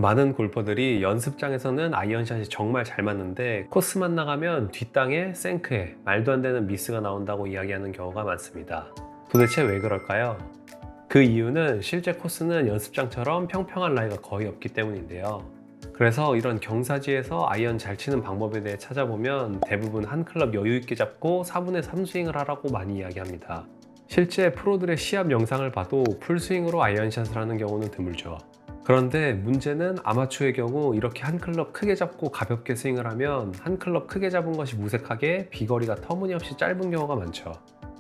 많은 골퍼들이 연습장에서는 아이언샷이 정말 잘 맞는데 코스만 나가면 뒷땅에 생크에 말도 안 되는 미스가 나온다고 이야기하는 경우가 많습니다. 도대체 왜 그럴까요? 그 이유는 실제 코스는 연습장처럼 평평한 라이가 거의 없기 때문인데요. 그래서 이런 경사지에서 아이언 잘 치는 방법에 대해 찾아보면 대부분 한 클럽 여유 있게 잡고 4분의 3 스윙을 하라고 많이 이야기합니다. 실제 프로들의 시합 영상을 봐도 풀스윙으로 아이언샷을 하는 경우는 드물죠. 그런데 문제는 아마추어의 경우 이렇게 한 클럽 크게 잡고 가볍게 스윙을 하면 한 클럽 크게 잡은 것이 무색하게 비거리가 터무니없이 짧은 경우가 많죠.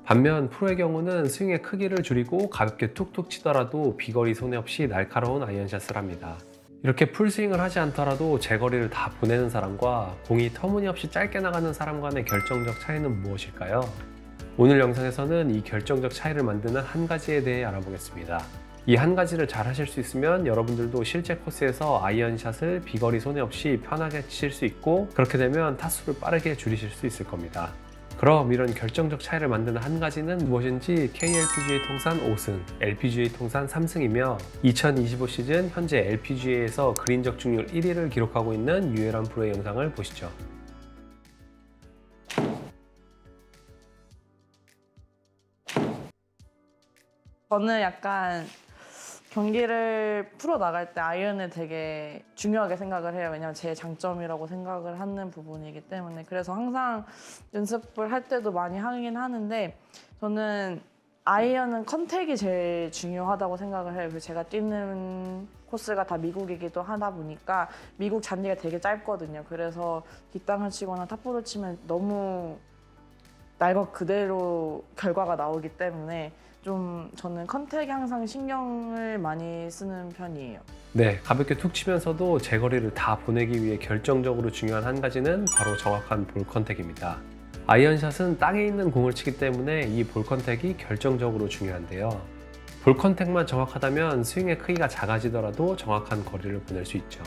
반면 프로의 경우는 스윙의 크기를 줄이고 가볍게 툭툭 치더라도 비거리 손해 없이 날카로운 아이언샷을 합니다. 이렇게 풀스윙을 하지 않더라도 제거리를 다 보내는 사람과 공이 터무니없이 짧게 나가는 사람 간의 결정적 차이는 무엇일까요? 오늘 영상에서는 이 결정적 차이를 만드는 한 가지에 대해 알아보겠습니다. 이 한 가지를 잘 하실 수 있으면 여러분들도 실제 코스에서 아이언샷을 비거리 손해 없이 편하게 치실 수 있고, 그렇게 되면 타수를 빠르게 줄이실 수 있을 겁니다. 그럼 이런 결정적 차이를 만드는 한 가지는 무엇인지 KLPGA 통산 5승, LPGA 통산 3승이며 2025 시즌 현재 LPGA에서 그린 적중률 1위를 기록하고 있는 유해란 프로의 영상을 보시죠. 저는 약간 경기를 풀어 나갈 때 아이언을 되게 중요하게 생각을 해요. 왜냐면 제 장점이라고 생각을 하는 부분이기 때문에. 그래서 항상 연습을 할 때도 많이 하긴 하는데, 저는 아이언은 컨택이 제일 중요하다고 생각을 해요. 그래서 제가 뛰는 코스가 다 미국이기도 하다 보니까 미국 잔디가 되게 짧거든요. 그래서 뒷땅을 치거나 탑볼을 치면 너무 날 것 그대로 결과가 나오기 때문에 좀 저는 컨택에 항상 신경을 많이 쓰는 편이에요. 네, 가볍게 툭 치면서도 제거리를 다 보내기 위해 결정적으로 중요한 한 가지는 바로 정확한 볼 컨택입니다. 아이언샷은 땅에 있는 공을 치기 때문에 이 볼 컨택이 결정적으로 중요한데요. 볼 컨택만 정확하다면 스윙의 크기가 작아지더라도 정확한 거리를 보낼 수 있죠.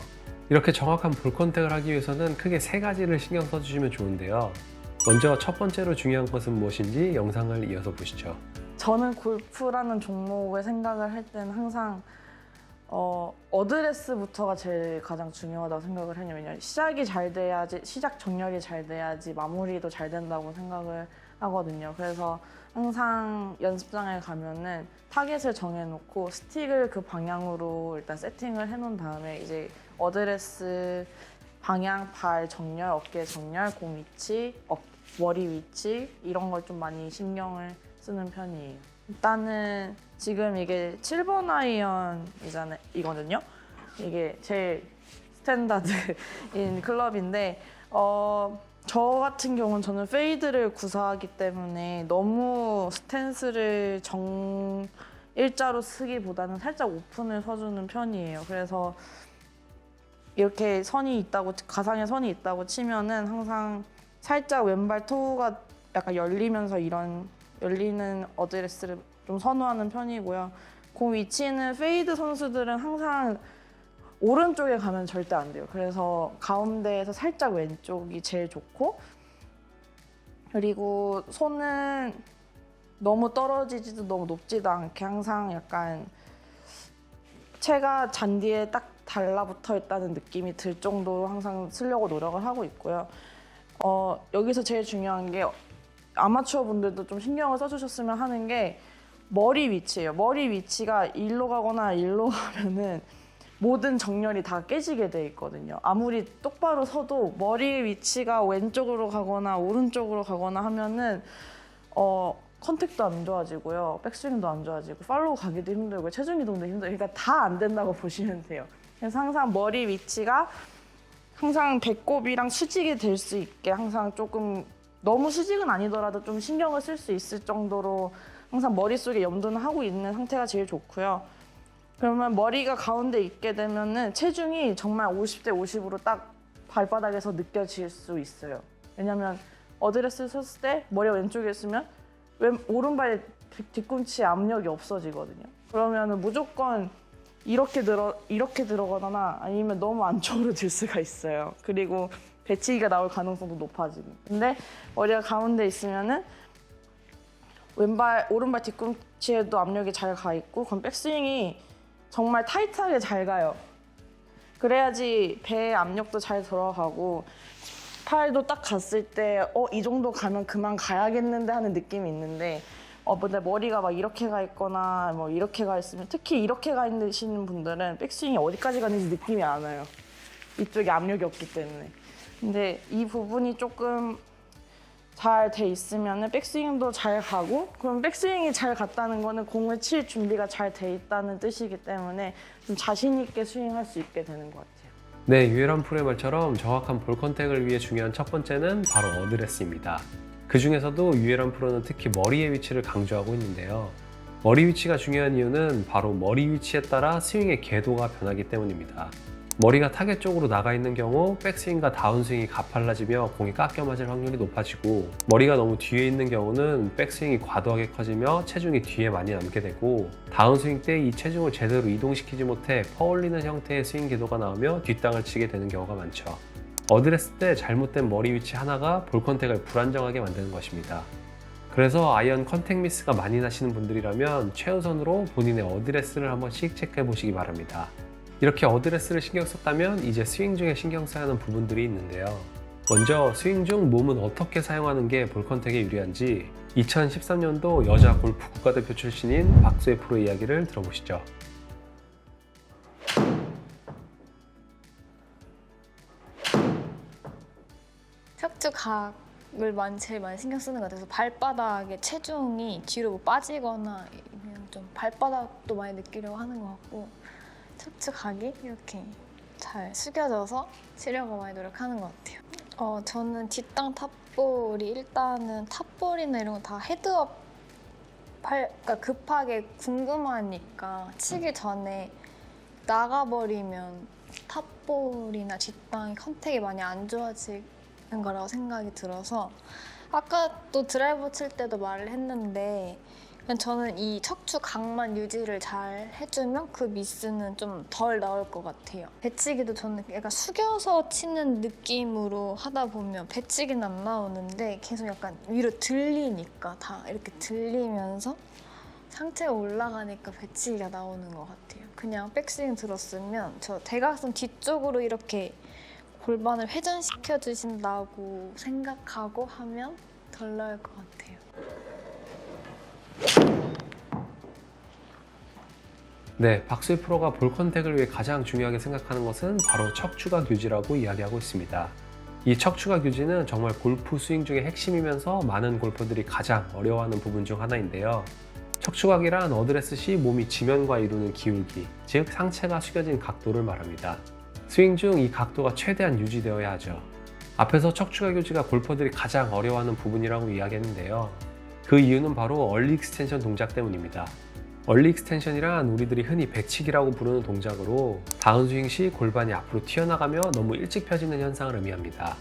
이렇게 정확한 볼 컨택을 하기 위해서는 크게 세 가지를 신경 써주시면 좋은데요. 먼저 첫 번째로 중요한 것은 무엇인지 영상을 이어서 보시죠. 저는 골프라는 종목을 생각을 할 때는 항상 어드레스부터가 제일 가장 중요하다고 생각을 해요. 왜냐면 시작이 잘 돼야지, 시작 정렬이 잘 돼야지 마무리도 잘 된다고 생각을 하거든요. 그래서 항상 연습장에 가면은 타겟을 정해놓고 스틱을 그 방향으로 일단 세팅을 해놓은 다음에 이제 어드레스 방향, 발 정렬, 어깨 정렬, 공 위치, 머리 위치 이런 걸 좀 많이 신경을 쓰는 편이에요. 일단은 지금 이게 7번 아이언이거든요. 이게 제일 스탠다드인 클럽인데 저 같은 경우는 저는 페이드를 구사하기 때문에 너무 스탠스를 일자로 쓰기보다는 살짝 오픈을 서주는 편이에요. 그래서 이렇게 선이 있다고, 가상의 선이 있다고 치면은 항상 살짝 왼발 토우가 약간 열리면서 이런 열리는 어드레스를 좀 선호하는 편이고요. 그 위치는 페이드 선수들은 항상 오른쪽에 가면 절대 안 돼요. 그래서 가운데에서 살짝 왼쪽이 제일 좋고, 그리고 손은 너무 떨어지지도 너무 높지도 않게 항상 약간 채가 잔디에 딱 달라붙어 있다는 느낌이 들 정도로 항상 쓰려고 노력을 하고 있고요. 여기서 제일 중요한 게 아마추어 분들도 좀 신경을 써주셨으면 하는 게 머리 위치예요. 머리 위치가 일로 가거나 일로 가면은 모든 정렬이 다 깨지게 돼 있거든요. 아무리 똑바로 서도 머리 위치가 왼쪽으로 가거나 오른쪽으로 가거나 하면은 컨택도 안 좋아지고요. 백스윙도 안 좋아지고 팔로우 가기도 힘들고 체중 이동도 힘들고, 그러니까 다 안 된다고 보시면 돼요. 그래서 항상 머리 위치가 항상 배꼽이랑 수직이 될 수 있게 항상 조금, 너무 수직은 아니더라도 좀 신경을 쓸 수 있을 정도로 항상 머릿속에 염두는 하고 있는 상태가 제일 좋고요. 그러면 머리가 가운데 있게 되면은 체중이 정말 50대 50으로 딱 발바닥에서 느껴질 수 있어요. 왜냐면 어드레스 섰을 때 머리가 왼쪽에 있으면 오른발 뒤꿈치에 압력이 없어지거든요. 그러면은 무조건 이렇게 들어가거나 아니면 너무 안쪽으로 들 수가 있어요. 그리고 배치기가 나올 가능성도 높아지고. 근데 머리가 가운데 있으면은 오른발 뒤꿈치에도 압력이 잘 가 있고, 그럼 백스윙이 정말 타이트하게 잘 가요. 그래야지 배에 압력도 잘 들어가고 팔도 딱 갔을 때 이 정도 가면 그만 가야겠는데 하는 느낌이 있는데 근데 머리가 막 이렇게 가 있거나 뭐 이렇게 가 있으면 특히 이렇게 가 있는 분들은 백스윙이 어디까지 가는지 느낌이 안 와요. 이쪽에 압력이 없기 때문에. 근데 이 부분이 조금 잘 돼 있으면 백스윙도 잘 가고 그럼 백스윙이 잘 갔다는 거는 공을 칠 준비가 잘 돼 있다는 뜻이기 때문에 좀 자신 있게 스윙할 수 있게 되는 것 같아요. 네, 유에란 프로의 말처럼 정확한 볼 컨택을 위해 중요한 첫 번째는 바로 어드레스입니다. 그 중에서도 유에란 프로는 특히 머리의 위치를 강조하고 있는데요. 머리 위치가 중요한 이유는 바로 머리 위치에 따라 스윙의 궤도가 변하기 때문입니다. 머리가 타겟 쪽으로 나가 있는 경우 백스윙과 다운스윙이 가팔라지며 공이 깎여 맞을 확률이 높아지고, 머리가 너무 뒤에 있는 경우는 백스윙이 과도하게 커지며 체중이 뒤에 많이 남게 되고, 다운스윙 때 이 체중을 제대로 이동시키지 못해 퍼올리는 형태의 스윙 궤도가 나오며 뒷땅을 치게 되는 경우가 많죠. 어드레스 때 잘못된 머리 위치 하나가 볼 컨택을 불안정하게 만드는 것입니다. 그래서 아이언 컨택 미스가 많이 나시는 분들이라면 최우선으로 본인의 어드레스를 한 번씩 체크해 보시기 바랍니다. 이렇게 어드레스를 신경 썼다면 이제 스윙 중에 신경 써야 하는 부분들이 있는데요. 먼저 스윙 중 몸은 어떻게 사용하는 게 볼 컨택에 유리한지 2013년도 여자 골프 국가대표 출신인 박소혜 프로의 이야기를 들어보시죠. 척추각을 제일 많이 신경 쓰는 것 같아서 발바닥에 체중이 뒤로 뭐 빠지거나 아니면 좀 발바닥도 많이 느끼려고 하는 것 같고, 척추각이 이렇게 잘 숙여져서 치려고 많이 노력하는 것 같아요. 저는 뒷땅 탑볼이 일단은 탑볼이나 이런 거 다 헤드업 그러니까 급하게 궁금하니까 치기 전에 나가버리면 탑볼이나 뒷땅이 컨택이 많이 안 좋아지는 거라고 생각이 들어서, 아까 또 드라이버 칠 때도 말을 했는데 그냥 저는 이 척추 각만 유지를 잘 해주면 그 미스는 좀 덜 나올 것 같아요. 배치기도 저는 약간 숙여서 치는 느낌으로 하다 보면 배치기는 안 나오는데 계속 약간 위로 들리니까 다 이렇게 들리면서 상체가 올라가니까 배치기가 나오는 것 같아요. 그냥 백스윙 들었으면 저 대각선 뒤쪽으로 이렇게 골반을 회전시켜 주신다고 생각하고 하면 덜 나올 것 같아요. 네, 박소희 프로가 볼 컨택을 위해 가장 중요하게 생각하는 것은 바로 척추각 유지라고 이야기하고 있습니다. 이 척추각 유지는 정말 골프 스윙 중의 핵심이면서 많은 골퍼들이 가장 어려워하는 부분 중 하나인데요. 척추각이란 어드레스 시 몸이 지면과 이루는 기울기, 즉 상체가 숙여진 각도를 말합니다. 스윙 중 이 각도가 최대한 유지되어야 하죠. 앞에서 척추각 유지가 골퍼들이 가장 어려워하는 부분이라고 이야기했는데요. 그 이유는 바로 얼리 익스텐션 동작 때문입니다. 얼리 익스텐션이란 우리들이 흔히 배치기라고 부르는 동작으로 다운스윙 시 골반이 앞으로 튀어나가며 너무 일찍 펴지는 현상을 의미합니다.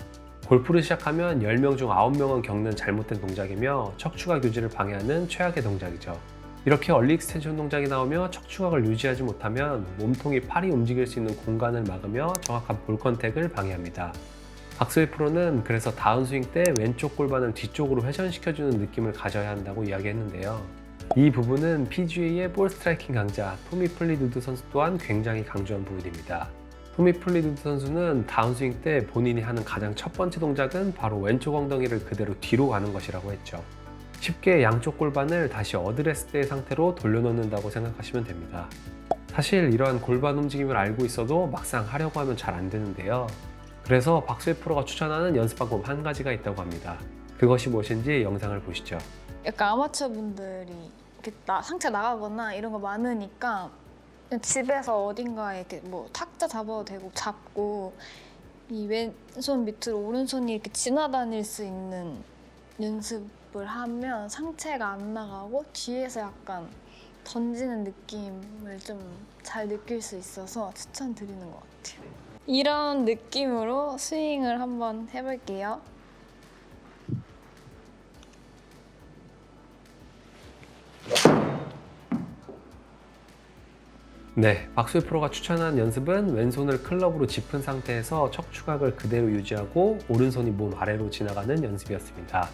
골프를 시작하면 10명 중 9명은 겪는 잘못된 동작이며 척추각 유지를 방해하는 최악의 동작이죠. 이렇게 얼리 익스텐션 동작이 나오며 척추각을 유지하지 못하면 몸통이 팔이 움직일 수 있는 공간을 막으며 정확한 볼 컨택을 방해합니다. 박소희 프로는 그래서 다운스윙 때 왼쪽 골반을 뒤쪽으로 회전시켜주는 느낌을 가져야 한다고 이야기했는데요. 이 부분은 PGA의 볼 스트라이킹 강자 토미 플리두드 선수 또한 굉장히 강조한 부분입니다. 토미 플리두드 선수는 다운스윙 때 본인이 하는 가장 첫 번째 동작은 바로 왼쪽 엉덩이를 그대로 뒤로 가는 것이라고 했죠. 쉽게 양쪽 골반을 다시 어드레스대의 상태로 돌려놓는다고 생각하시면 됩니다. 사실 이러한 골반 움직임을 알고 있어도 막상 하려고 하면 잘 안 되는데요. 그래서 박소희 프로가 추천하는 연습 방법 한 가지가 있다고 합니다. 그것이 무엇인지 영상을 보시죠. 약간 아마추어 분들이 이렇게 상체 나가거나 이런 거 많으니까 그냥 집에서 어딘가에 이렇게 뭐 탁자 잡아도 되고 잡고 이 왼손 밑으로 오른손이 이렇게 지나다닐 수 있는 연습을 하면 상체가 안 나가고 뒤에서 약간 던지는 느낌을 좀 잘 느낄 수 있어서 추천드리는 것 같아요. 이런 느낌으로 스윙을 한번 해볼게요. 네, 박소희 프로가 추천한 연습은 왼손을 클럽으로 짚은 상태에서 척추각을 그대로 유지하고 오른손이 몸 아래로 지나가는 연습이었습니다.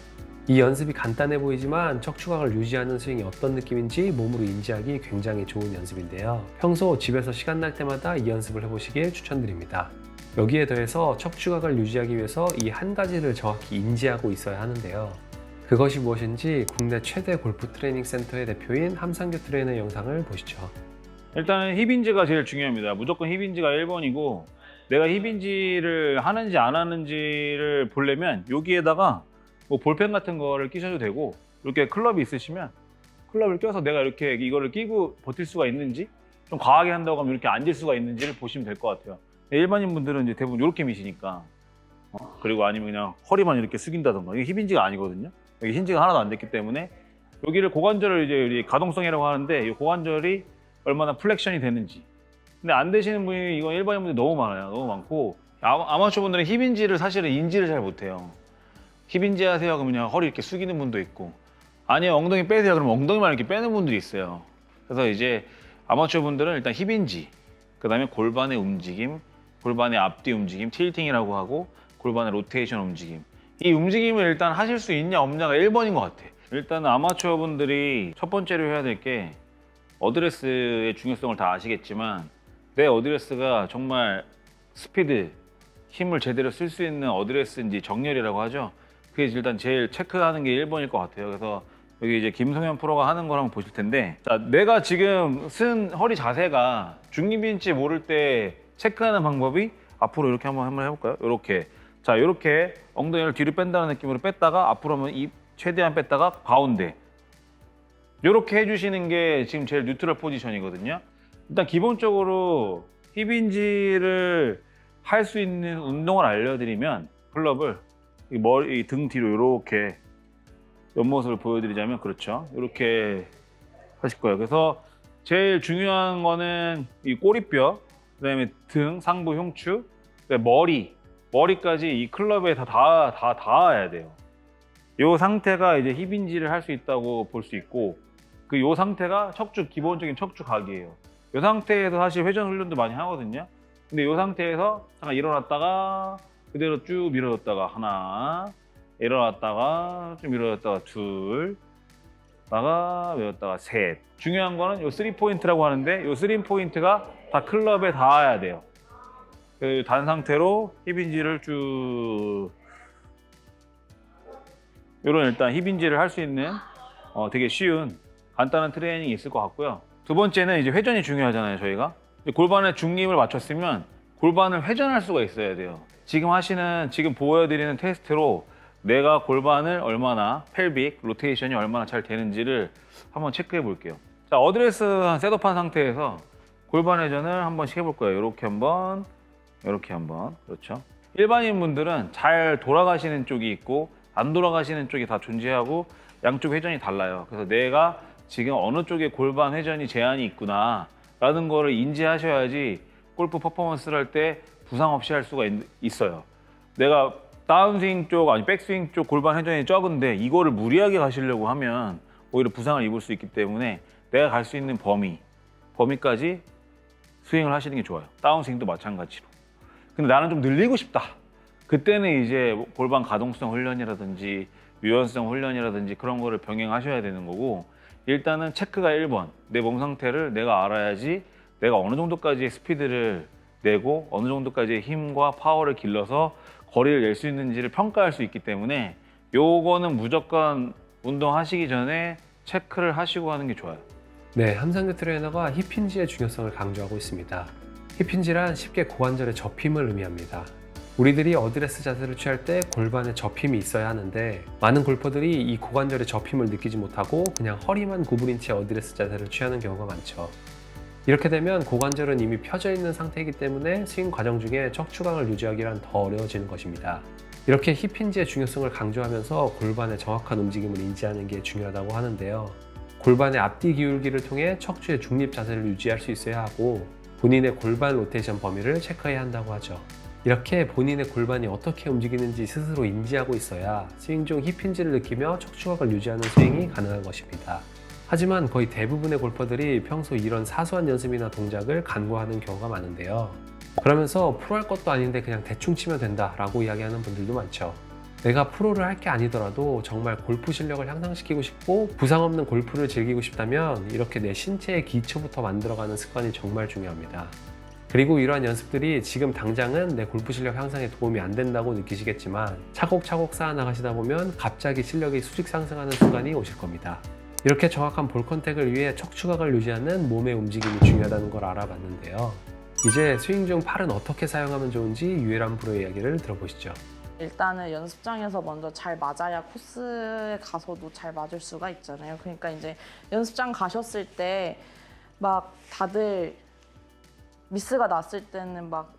이 연습이 간단해 보이지만 척추각을 유지하는 스윙이 어떤 느낌인지 몸으로 인지하기 굉장히 좋은 연습인데요. 평소 집에서 시간 날 때마다 이 연습을 해보시길 추천드립니다. 여기에 더해서 척추각을 유지하기 위해서 이 한 가지를 정확히 인지하고 있어야 하는데요. 그것이 무엇인지 국내 최대 골프 트레이닝 센터의 대표인 함상규 트레이너의 영상을 보시죠. 일단은 힙인지가 제일 중요합니다. 무조건 힙인지가 1번이고, 내가 힙인지를 하는지 안 하는지를 보려면 여기에다가 뭐 볼펜 같은 거를 끼셔도 되고, 이렇게 클럽이 있으시면 클럽을 껴서 내가 이렇게 이거를 끼고 버틸 수가 있는지, 좀 과하게 한다고 하면 이렇게 앉을 수가 있는지를 보시면 될 것 같아요. 일반인 분들은 이제 대부분 이렇게 미시니까, 그리고 아니면 그냥 허리만 이렇게 숙인다던가, 이게 힙인지가 아니거든요. 여기 힌지가 하나도 안 됐기 때문에 여기를 고관절을 이제 우리 가동성이라고 하는데, 이 고관절이 얼마나 플렉션이 되는지. 근데 안 되시는 분이, 이건 일반인 분들이 너무 많아요. 너무 많고, 아마추어 분들은 힙인지를 사실은 인지를 잘 못해요. 힙인지 하세요 그러면 그냥 허리 이렇게 숙이는 분도 있고, 아니요 엉덩이 빼세요 그러면 엉덩이만 이렇게 빼는 분들이 있어요. 그래서 이제 아마추어 분들은 일단 힙인지, 그 다음에 골반의 움직임, 골반의 앞뒤 움직임, 틸팅이라고 하고, 골반의 로테이션 움직임, 이 움직임을 일단 하실 수 있냐 없냐가 1번인 것 같아. 일단은 아마추어 분들이 첫 번째로 해야 될 게, 어드레스의 중요성을 다 아시겠지만 내 어드레스가 정말 스피드, 힘을 제대로 쓸 수 있는 어드레스인지, 정렬이라고 하죠. 그게 일단 제일 체크하는 게 1번일 것 같아요. 그래서 여기 이제 김성현 프로가 하는 걸 한번 보실 텐데, 자, 내가 지금 쓴 허리 자세가 중립인지 모를 때 체크하는 방법이, 앞으로 이렇게 한번 해볼까요? 이렇게. 자, 이렇게 엉덩이를 뒤로 뺀다는 느낌으로 뺐다가, 앞으로 하면 입 최대한 뺐다가 가운데. 이렇게 해주시는 게 지금 제일 뉴트럴 포지션이거든요. 일단 기본적으로 힙인지를 할 수 있는 운동을 알려드리면, 클럽을 이 머리, 등 뒤로 이렇게 옆모습을 보여드리자면, 그렇죠. 이렇게 하실 거예요. 그래서 제일 중요한 거는 이 꼬리뼈, 그다음에 등, 상부 흉추, 머리까지 이 클럽에 다 닿아야 돼요. 이 상태가 이제 힙인지를 할 수 있다고 볼 수 있고, 요 상태가 기본적인 척추각이에요. 이 상태에서 사실 회전 훈련도 많이 하거든요. 근데 이 상태에서 잠깐 일어났다가 그대로 쭉 밀어줬다가 하나, 일어났다가 좀 밀어줬다가 둘, 밀었다가 셋. 중요한 거는 요 3포인트라고 하는데, 요 3포인트가 다 클럽에 닿아야 돼요. 단 상태로 힙인지를 쭉, 요런 일단 힙인지를 할 수 있는 되게 쉬운 간단한 트레이닝이 있을 것 같고요. 두 번째는 이제 회전이 중요하잖아요, 저희가. 골반의 중립을 맞췄으면 골반을 회전할 수가 있어야 돼요. 지금 보여드리는 테스트로 내가 골반을 얼마나, 펠빅, 로테이션이 얼마나 잘 되는지를 한번 체크해 볼게요. 자, 어드레스 한 셋업한 상태에서 골반 회전을 한 번씩 해볼 거예요. 이렇게 한번, 이렇게 한번. 그렇죠. 일반인 분들은 잘 돌아가시는 쪽이 있고 안 돌아가시는 쪽이 다 존재하고, 양쪽 회전이 달라요. 그래서 내가 지금 어느 쪽에 골반 회전이 제한이 있구나 라는 거를 인지하셔야지 골프 퍼포먼스를 할 때 부상 없이 할 수가 있어요. 내가 다운스윙 쪽, 아니 백스윙 쪽 골반 회전이 적은데 이거를 무리하게 가시려고 하면 오히려 부상을 입을 수 있기 때문에, 내가 갈 수 있는 범위까지 스윙을 하시는 게 좋아요. 다운스윙도 마찬가지로. 근데 나는 좀 늘리고 싶다. 그때는 이제 골반 가동성 훈련이라든지 유연성 훈련이라든지 그런 거를 병행하셔야 되는 거고, 일단은 체크가 1번. 내 몸 상태를 내가 알아야지 내가 어느 정도까지의 스피드를 내고 어느 정도까지의 힘과 파워를 길러서 거리를 낼 수 있는지를 평가할 수 있기 때문에, 요거는 무조건 운동하시기 전에 체크를 하시고 하는 게 좋아요. 네, 함상규 트레이너가 힙힌지의 중요성을 강조하고 있습니다. 힙힌지란 쉽게 고관절의 접힘을 의미합니다. 우리들이 어드레스 자세를 취할 때 골반에 접힘이 있어야 하는데, 많은 골퍼들이 이 고관절의 접힘을 느끼지 못하고 그냥 허리만 구부린 채 어드레스 자세를 취하는 경우가 많죠. 이렇게 되면 고관절은 이미 펴져 있는 상태이기 때문에 스윙 과정 중에 척추각을 유지하기란 더 어려워지는 것입니다. 이렇게 힙힌지의 중요성을 강조하면서 골반의 정확한 움직임을 인지하는 게 중요하다고 하는데요. 골반의 앞뒤 기울기를 통해 척추의 중립 자세를 유지할 수 있어야 하고, 본인의 골반 로테이션 범위를 체크해야 한다고 하죠. 이렇게 본인의 골반이 어떻게 움직이는지 스스로 인지하고 있어야 스윙 중 힙힌지를 느끼며 척추각을 유지하는 스윙이 가능한 것입니다. 하지만 거의 대부분의 골퍼들이 평소 이런 사소한 연습이나 동작을 간과하는 경우가 많은데요. 그러면서 프로 할 것도 아닌데 그냥 대충 치면 된다 라고 이야기하는 분들도 많죠. 내가 프로를 할 게 아니더라도 정말 골프 실력을 향상시키고 싶고 부상 없는 골프를 즐기고 싶다면 이렇게 내 신체의 기초부터 만들어가는 습관이 정말 중요합니다. 그리고 이러한 연습들이 지금 당장은 내 골프 실력 향상에 도움이 안 된다고 느끼시겠지만 차곡차곡 쌓아나가시다 보면 갑자기 실력이 수직 상승하는 순간이 오실 겁니다. 이렇게 정확한 볼 컨택을 위해 척추각을 유지하는 몸의 움직임이 중요하다는 걸 알아봤는데요. 이제 스윙 중 팔은 어떻게 사용하면 좋은지 유해란 프로의 이야기를 들어보시죠. 일단은 연습장에서 먼저 잘 맞아야 코스에 가서도 잘 맞을 수가 있잖아요. 그러니까 이제 연습장 가셨을 때 막 다들 미스가 났을 때는 막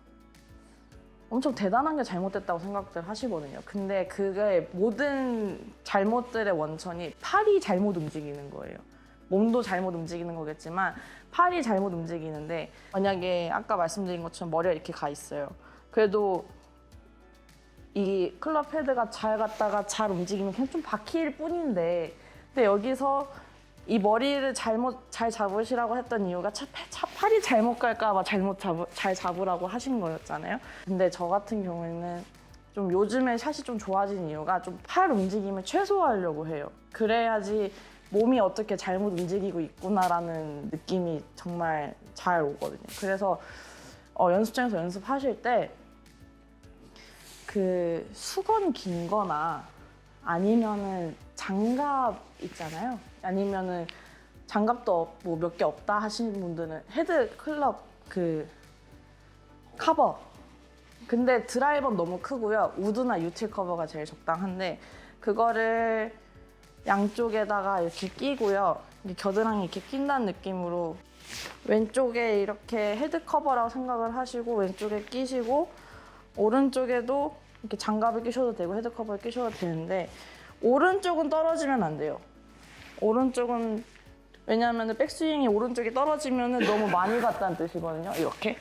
엄청 대단한 게 잘못됐다고 생각들 하시거든요. 근데 그게 모든 잘못들의 원천이 팔이 잘못 움직이는 거예요. 몸도 잘못 움직이는 거겠지만 팔이 잘못 움직이는데 만약에 아까 말씀드린 것처럼 머리가 이렇게 가 있어요. 그래도 이 클럽 헤드가 잘 갔다가 잘 움직이면 그냥 좀 박힐 뿐인데 근데 여기서 이 머리를 잘 잡으시라고 했던 이유가 팔이 잘못 갈까 봐 잘 잡으라고 하신 거였잖아요. 근데 저 같은 경우에는 좀 요즘에 샷이 좀 좋아진 이유가 좀 팔 움직임을 최소화하려고 해요. 그래야지 몸이 어떻게 잘못 움직이고 있구나라는 느낌이 정말 잘 오거든요. 그래서 연습장에서 연습하실 때 그 수건 긴 거나 아니면은 장갑 있잖아요. 아니면은 장갑도 뭐 몇 개 없다 하시는 분들은 헤드 클럽 그 커버. 근데 드라이버는 너무 크고요. 우드나 유틸 커버가 제일 적당한데 그거를 양쪽에다가 이렇게 끼고요. 겨드랑이 이렇게 낀다는 느낌으로 왼쪽에 이렇게 헤드 커버라고 생각을 하시고 왼쪽에 끼시고 오른쪽에도 이렇게 장갑을 끼셔도 되고 헤드 커버를 끼셔도 되는데 오른쪽은 떨어지면 안 돼요. 오른쪽은 왜냐하면 백스윙이 오른쪽이 떨어지면 너무 많이 갔다는 뜻이거든요. 이렇게.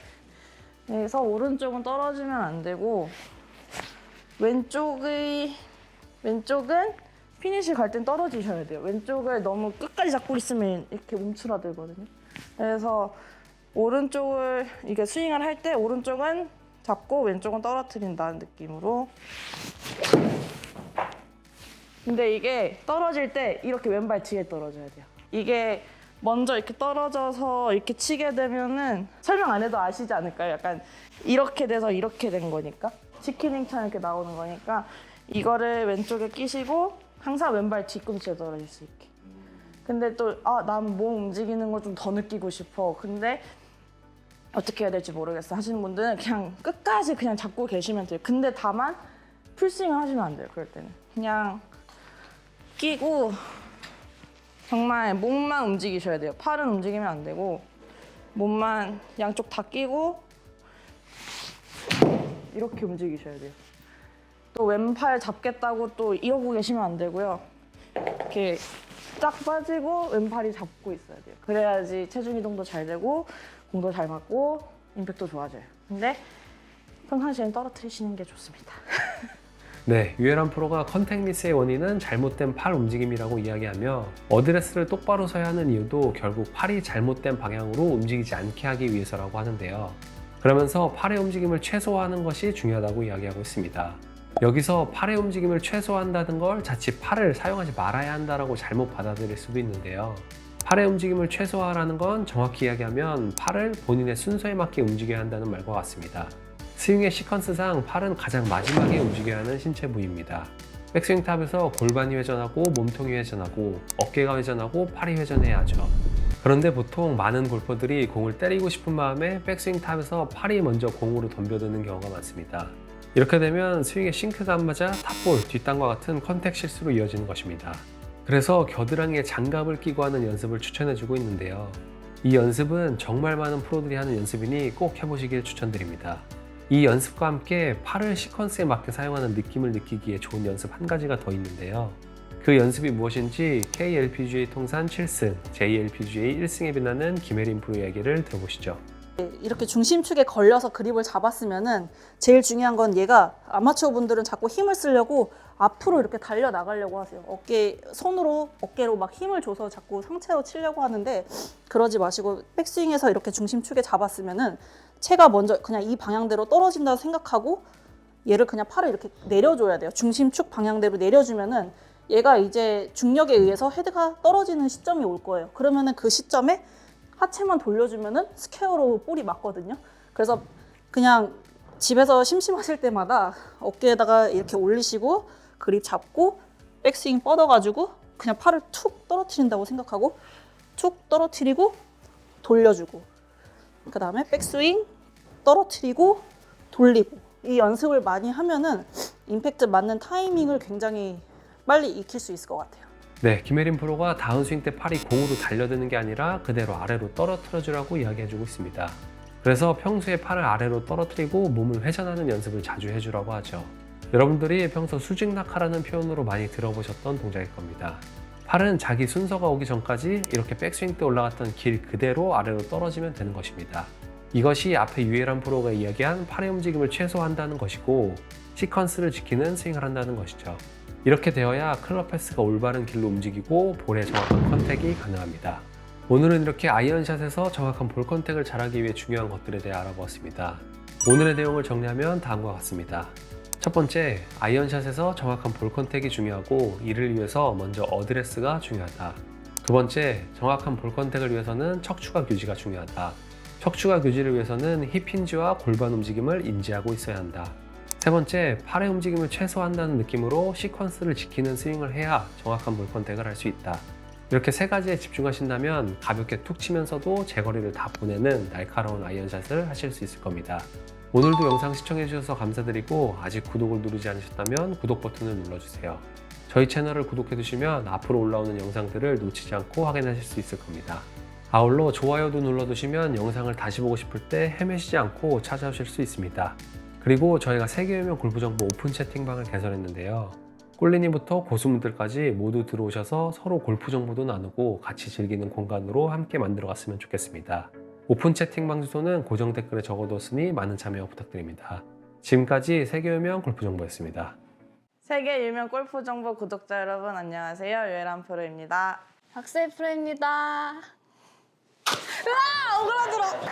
그래서 오른쪽은 떨어지면 안 되고 왼쪽은 피니시 갈 땐 떨어지셔야 돼요. 왼쪽을 너무 끝까지 잡고 있으면 이렇게 움츠러들거든요. 그래서 오른쪽을 이게 스윙을 할 때 오른쪽은 잡고 왼쪽은 떨어뜨린다는 느낌으로. 근데 이게 떨어질 때 이렇게 왼발 뒤에 떨어져야 돼요. 이게 먼저 이렇게 떨어져서 이렇게 치게 되면은 설명 안 해도 아시지 않을까요? 약간 이렇게 돼서 이렇게 된 거니까 치킨링처럼 이렇게 나오는 거니까 이거를 왼쪽에 끼시고 항상 왼발 뒤꿈치에 떨어질 수 있게. 근데 또 난 몸 움직이는 걸 좀 더 느끼고 싶어. 근데 어떻게 해야 될지 모르겠어 하시는 분들은 그냥 끝까지 그냥 잡고 계시면 돼요. 근데 다만 풀스윙을 하시면 안 돼요. 그럴 때는 그냥 끼고 정말 목만 움직이셔야 돼요. 팔은 움직이면 안 되고 몸만 양쪽 다 끼고 이렇게 움직이셔야 돼요. 또 왼팔 잡겠다고 또 이러고 계시면 안 되고요. 이렇게 쫙 빠지고 왼팔이 잡고 있어야 돼요. 그래야지 체중 이동도 잘 되고 공도 잘 맞고 임팩도 좋아져요. 근데 평상시에는 떨어뜨리시는 게 좋습니다. 네, 유해란 프로가 컨택 미스의 원인은 잘못된 팔 움직임이라고 이야기하며 어드레스를 똑바로 서야 하는 이유도 결국 팔이 잘못된 방향으로 움직이지 않게 하기 위해서라고 하는데요. 그러면서 팔의 움직임을 최소화하는 것이 중요하다고 이야기하고 있습니다. 여기서 팔의 움직임을 최소화한다는 걸 자칫 팔을 사용하지 말아야 한다라고 잘못 받아들일 수도 있는데요. 팔의 움직임을 최소화하라는 건 정확히 이야기하면 팔을 본인의 순서에 맞게 움직여야 한다는 말과 같습니다. 스윙의 시퀀스상 팔은 가장 마지막에 움직여야 하는 신체 부위입니다. 백스윙 탑에서 골반이 회전하고 몸통이 회전하고 어깨가 회전하고 팔이 회전해야 하죠. 그런데 보통 많은 골퍼들이 공을 때리고 싶은 마음에 백스윙 탑에서 팔이 먼저 공으로 덤벼드는 경우가 많습니다. 이렇게 되면 스윙의 싱크가 안 맞아 탑볼, 뒷땅과 같은 컨택 실수로 이어지는 것입니다. 그래서 겨드랑이에 장갑을 끼고 하는 연습을 추천해주고 있는데요. 이 연습은 정말 많은 프로들이 하는 연습이니 꼭 해보시길 추천드립니다. 이 연습과 함께 팔을 시퀀스에 맞게 사용하는 느낌을 느끼기에 좋은 연습 한 가지가 더 있는데요. 그 연습이 무엇인지 KLPGA 통산 7승, JLPGA 1승에 빛나는 김혜린 프로의 얘기를 들어보시죠. 이렇게 중심축에 걸려서 그립을 잡았으면은 제일 중요한 건 얘가 아마추어 분들은 자꾸 힘을 쓰려고 앞으로 이렇게 달려 나가려고 하세요. 어깨로 막 힘을 줘서 자꾸 상체로 치려고 하는데 그러지 마시고 백스윙에서 이렇게 중심축에 잡았으면은 채가 먼저 그냥 이 방향대로 떨어진다고 생각하고 얘를 그냥 팔을 이렇게 내려줘야 돼요. 중심축 방향대로 내려주면은 얘가 이제 중력에 의해서 헤드가 떨어지는 시점이 올 거예요. 그러면은 그 시점에 하체만 돌려주면은 스퀘어로 볼이 맞거든요. 그래서 그냥 집에서 심심하실 때마다 어깨에다가 이렇게 올리시고 그립 잡고 백스윙 뻗어가지고 그냥 팔을 툭 떨어뜨린다고 생각하고 툭 떨어뜨리고 돌려주고 그 다음에 백스윙 떨어뜨리고 돌리고 이 연습을 많이 하면은 임팩트 맞는 타이밍을 굉장히 빨리 익힐 수 있을 것 같아요. 네, 김혜린 프로가 다운스윙 때 팔이 공으로 달려드는 게 아니라 그대로 아래로 떨어뜨려주라고 이야기해주고 있습니다. 그래서 평소에 팔을 아래로 떨어뜨리고 몸을 회전하는 연습을 자주 해주라고 하죠. 여러분들이 평소 수직낙하라는 표현으로 많이 들어보셨던 동작일 겁니다. 팔은 자기 순서가 오기 전까지 이렇게 백스윙 때 올라갔던 길 그대로 아래로 떨어지면 되는 것입니다. 이것이 앞에 유혜란 프로가 이야기한 팔의 움직임을 최소화한다는 것이고 시퀀스를 지키는 스윙을 한다는 것이죠. 이렇게 되어야 클럽 패스가 올바른 길로 움직이고 볼의 정확한 컨택이 가능합니다. 오늘은 이렇게 아이언샷에서 정확한 볼 컨택을 잘하기 위해 중요한 것들에 대해 알아보았습니다. 오늘의 내용을 정리하면 다음과 같습니다. 첫 번째, 아이언샷에서 정확한 볼 컨택이 중요하고 이를 위해서 먼저 어드레스가 중요하다. 두 번째, 정확한 볼 컨택을 위해서는 척추각 유지가 중요하다. 척추각 유지를 위해서는 힙힌지와 골반 움직임을 인지하고 있어야 한다. 세 번째, 팔의 움직임을 최소화한다는 느낌으로 시퀀스를 지키는 스윙을 해야 정확한 볼 컨택을 할 수 있다. 이렇게 세 가지에 집중하신다면 가볍게 툭 치면서도 제거리를 다 보내는 날카로운 아이언샷을 하실 수 있을 겁니다. 오늘도 영상 시청해주셔서 감사드리고 아직 구독을 누르지 않으셨다면 구독 버튼을 눌러주세요. 저희 채널을 구독해두시면 앞으로 올라오는 영상들을 놓치지 않고 확인하실 수 있을 겁니다. 아울러 좋아요도 눌러두시면 영상을 다시 보고 싶을 때 헤매시지 않고 찾아오실 수 있습니다. 그리고 저희가 세계유명 골프정보 오픈 채팅방을 개설했는데요. 꼴리님부터 고수분들까지 모두 들어오셔서 서로 골프 정보도 나누고 같이 즐기는 공간으로 함께 만들어갔으면 좋겠습니다. 오픈 채팅방 주소는 고정 댓글에 적어뒀으니 많은 참여 부탁드립니다. 지금까지 세계유명 골프정보였습니다. 세계 유명 골프 정보 구독자 여러분 안녕하세요. 유혜란 프로입니다. 박세 프로입니다. 으아! 오그라들어!